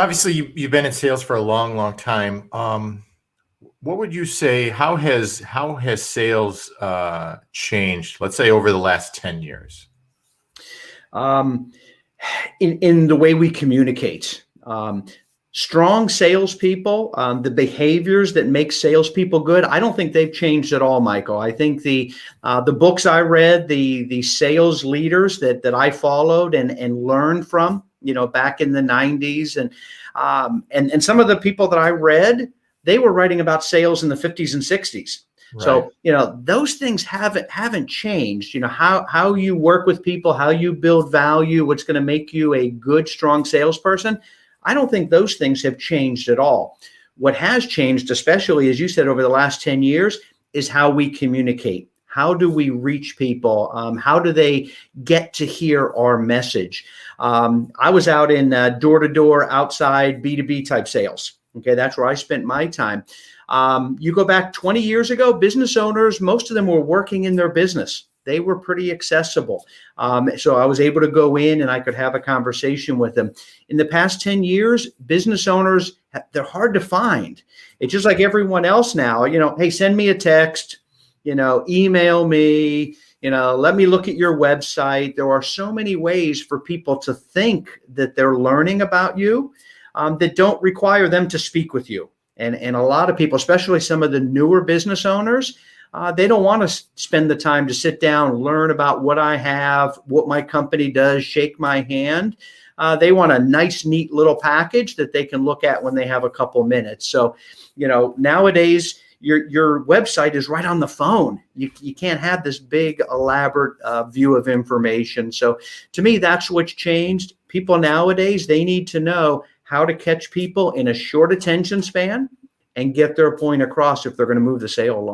Obviously, you've been in sales for a long, long time. What would you say? How has sales changed? Let's say over the last 10 years. Um, in the way we communicate. Strong salespeople, the behaviors that make salespeople good, I don't think they've changed at all, Michael. I think the books I read, the sales leaders that I followed and learned from, back in the 90s, and some of the people that I read, they were writing about sales in the 50s and 60s. Right. So, those things haven't changed. How you work with people, how you build value, what's going to make you a good, strong salesperson. I don't think those things have changed at all. What has changed, especially as you said, over the last 10 years, is how we communicate. How do we reach people? How do they get to hear our message? I was out in door-to-door, outside B2B type sales. Okay, that's where I spent my time. You go back 20 years ago, business owners, most of them were working in their business. They were pretty accessible. So I was able to go in and I could have a conversation with them. In the past 10 years, business owners, they're hard to find. It's just like everyone else now, hey, send me a text, email me, let me look at your website. There are so many ways for people to think that they're learning about you that don't require them to speak with you. And a lot of people, especially some of the newer business owners, they don't want to spend the time to sit down, learn about what I have, what my company does, shake my hand. They want a nice, neat little package that they can look at when they have a couple minutes. So, nowadays, your website is right on the phone. You can't have this big, elaborate view of information. So to me, that's what's changed. People nowadays, they need to know how to catch people in a short attention span and get their point across if they're going to move the sale along.